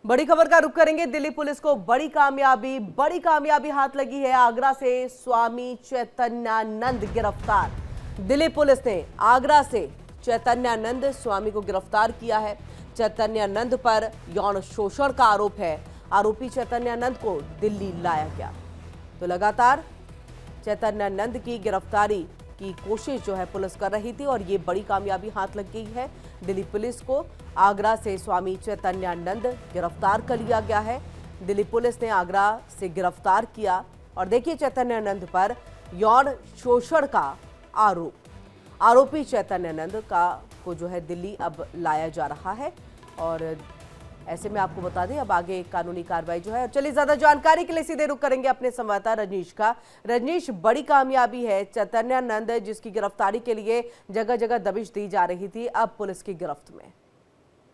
बड़ी खबर का रुख करेंगे। दिल्ली पुलिस को बड़ी कामयाबी हाथ लगी है। आगरा से स्वामी चैतन्यानंद गिरफ्तार। दिल्ली पुलिस ने आगरा से चैतन्यानंद स्वामी को गिरफ्तार किया है। चैतन्यानंद पर यौन शोषण का आरोप है। आरोपी चैतन्यानंद को दिल्ली लाया गया। तो लगातार चैतन्यानंद की गिरफ्तारी की कोशिश जो है पुलिस कर रही थी और ये बड़ी कामयाबी हाथ लग गई है। दिल्ली पुलिस को आगरा से स्वामी चैतन्यानंद गिरफ्तार कर लिया गया है। दिल्ली पुलिस ने आगरा से गिरफ्तार किया और देखिए चैतन्यानंद पर यौन शोषण का आरोपी चैतन्यानंद को जो है दिल्ली अब लाया जा रहा है। और ऐसे में आपको बता दें अब आगे कानूनी कार्रवाई जो है। चलिए ज्यादा जानकारी के लिए सीधे रुख करेंगे अपने संवाददाता रजनीश का। रजनीश, बड़ी कामयाबी है। चैतन्यानंद जिसकी गिरफ्तारी के लिए जगह जगह दबिश दी जा रही थी, अब पुलिस की गिरफ्त में।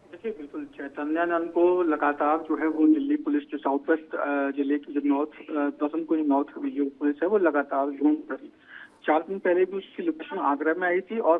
देखिए, बिल्कुल चैतन्यानंद को लगातार जो है वो दिल्ली पुलिस जो साउथ वेस्ट जिले की जो नॉर्थ जो पुलिस है वो लगातार ढूंढ रही। 4 दिन पहले भी उसकी लोकेशन आगरा में आई थी और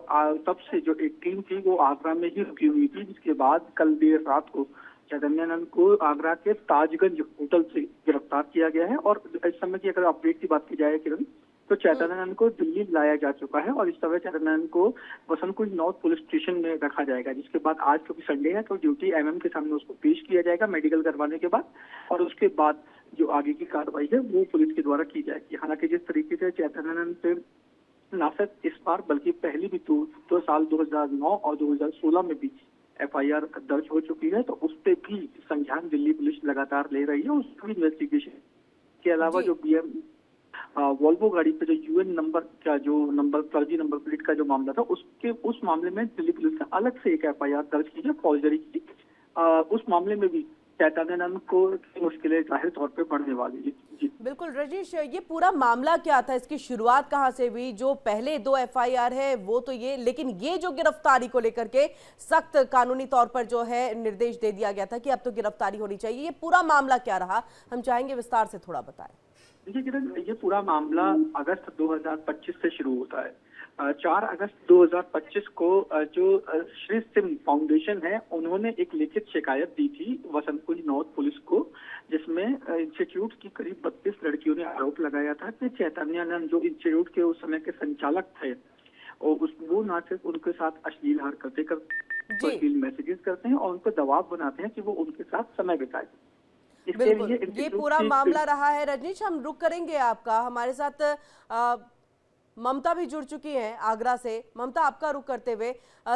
तब से जो एक टीम थी वो आगरा में ही रुकी हुई थी, जिसके बाद कल देर रात को चैतन्यानंद को आगरा के ताजगंज होटल से गिरफ्तार किया गया है। और इस समय की अगर अपडेट की बात की जाए किरण, तो चैतन्यानंद को दिल्ली लाया जा चुका है और इस समय चैतन्यानंद को वसंत कुंज नॉर्थ पुलिस स्टेशन में रखा जाएगा, जिसके बाद आज क्योंकि संडे है तो ड्यूटी एमएम के सामने उसको पेश किया जाएगा मेडिकल करवाने के बाद, और उसके बाद जो आगे की कार्रवाई है वो पुलिस के द्वारा की जाएगी। हालांकि जिस तरीके से चैतन्यानंद से न सिर्फ इस बार बल्कि पहले भी तो साल 2009 और 2016 में भी एफआईआर दर्ज हो चुकी है, तो उस पर भी संज्ञान दिल्ली पुलिस लगातार ले रही है। उसकी इन्वेस्टिगेशन के अलावा जो बीएम वॉल्वो गाड़ी पे जो यूएन नंबर का जो फर्जी नंबर प्लेट का जो मामला था, उस मामले में दिल्ली पुलिस ने अलग से एक एफआईआर दर्ज की है, फौजदारी की। उस मामले में भी चैतन्यानंद को मुश्किलें जाहिर तौर पे बढ़ने वाली है। जी बिल्कुल रजनीश, ये पूरा मामला क्या था? इसकी शुरुआत कहां से हुई? जो पहले 2 एफआईआर है वो तो ये, लेकिन ये जो गिरफ्तारी को लेकर के सख्त कानूनी तौर पर जो है निर्देश दे दिया गया था कि अब तो गिरफ्तारी होनी चाहिए, ये पूरा मामला क्या रहा? हम चाहेंगे विस्तार से थोड़ा बताएं। देखिए किरण, ये पूरा मामला अगस्त 2025 से शुरू होता है। 4 अगस्त 2025 को जो श्री सिंह फाउंडेशन है उन्होंने एक लिखित शिकायत दी थी वसंत कुंज नॉर्थ पुलिस को, जिसमें इंस्टीट्यूट की करीब 32 लड़कियों ने आरोप लगाया था कि चैतन्यानंद जो इंस्टीट्यूट के उस समय के संचालक थे और वो ना सिर्फ उनके साथ अश्लील हरकतें करते, अश्लील मैसेजेस करते हैं और उनको दबाव बनाते हैं कि वो उनके साथ समय बिताए। बिल्कुल, ये पूरा मामला रहा है। रजनीश, हम रुक करेंगे आपका। हमारे साथ ममता भी जुड़ चुकी हैं आगरा से। ममता, आपका रुख करते हुए,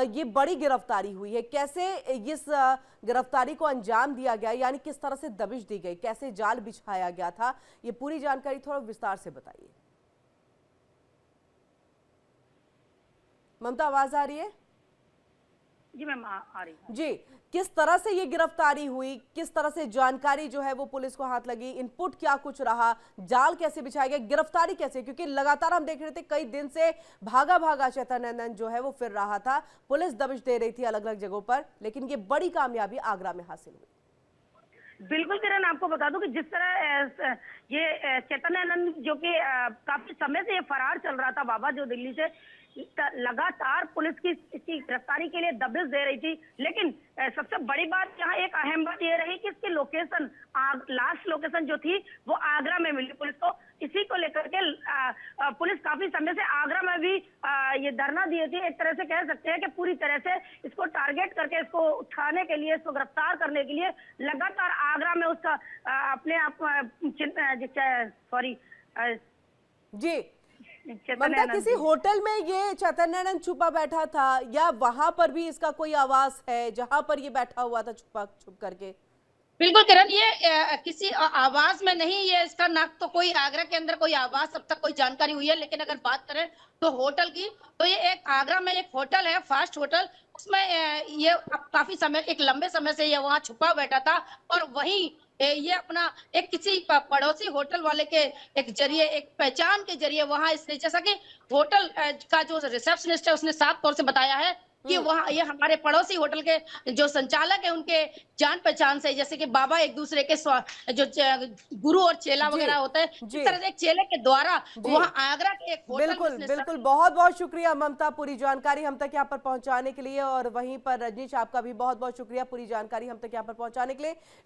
ये बड़ी गिरफ्तारी हुई है, कैसे इस गिरफ्तारी को अंजाम दिया गया, यानी किस तरह से दबिश दी गई, कैसे जाल बिछाया गया था, ये पूरी जानकारी थोड़ा विस्तार से बताइए। ममता, आवाज आ रही है? जी मैम, आ रही है जी। किस तरह से ये गिरफ्तारी हुई, किस तरह से जानकारी जो है वो पुलिस को हाथ लगी, इनपुट क्या कुछ रहा, जाल कैसे बिछाया गया, गिरफ्तारी कैसे? क्योंकि लगातार हम देख रहे थे कई दिन से भागा चैतन्यानंद जो है वो फिर रहा था, पुलिस दबिश दे रही थी अलग अलग जगहों पर, लेकिन ये बड़ी कामयाबी आगरा में हासिल हुई। बिल्कुल किरण, आपको बता दूं कि जिस तरह ये चैतन्यानंद जो कि काफी समय से ये फरार चल रहा था बाबा, जो दिल्ली से लगातार पुलिस की इसकी गिरफ्तारी के लिए दबिश दे रही थी, लेकिन सबसे बड़ी बात यहाँ एक अहम बात ये रही कि इसकी लोकेशन, लास्ट लोकेशन जो थी वो आगरा में मिली पुलिस को। इसी को लेकर के पुलिस काफी समय से आगरा में भी ये धरना दिए थे। एक तरह से कह सकते हैं कि पूरी तरह से इसको टारगेट करके इसको उठाने के लिए, इसको गिरफ्तार करने के लिए लगातार आगरा में उसका अपने आप जी ममता, किसी होटल में ये चैतन्यानंद छुपा बैठा था या वहां पर भी इसका कोई आवास है जहां पर ये बैठा हुआ था छुप करके? बिल्कुल किरण, ये किसी आवास में नहीं, ये इसका ना तो कोई आगरा के अंदर कोई आवास अब तक कोई जानकारी हुई है, लेकिन अगर बात करें तो होटल की, तो ये एक आगरा में एक होटल है, फास्ट होटल, उसमें ये काफी समय, एक लंबे समय से ये वहां छुपा बैठा था और वहीं ये अपना एक किसी पड़ोसी होटल वाले के एक जरिए, एक पहचान के जरिए वहां इसने, जैसा कि होटल का जो रिसेप्शनिस्ट है उसने साफ तौर से बताया है कि वहाँ ये हमारे पड़ोसी होटल के जो संचालक है उनके जान पहचान से, जैसे कि बाबा एक दूसरे के जो गुरु और चेला वगैरह होता है, इस तरह से एक चेले के द्वारा वहाँ आगरा के एक होटल। बिल्कुल, बहुत बहुत शुक्रिया ममता पूरी जानकारी हम तक यहाँ पर पहुंचाने के लिए, और वहीं पर रजनीश आपका भी बहुत बहुत शुक्रिया पूरी जानकारी हम तक यहाँ पर पहुंचाने के लिए।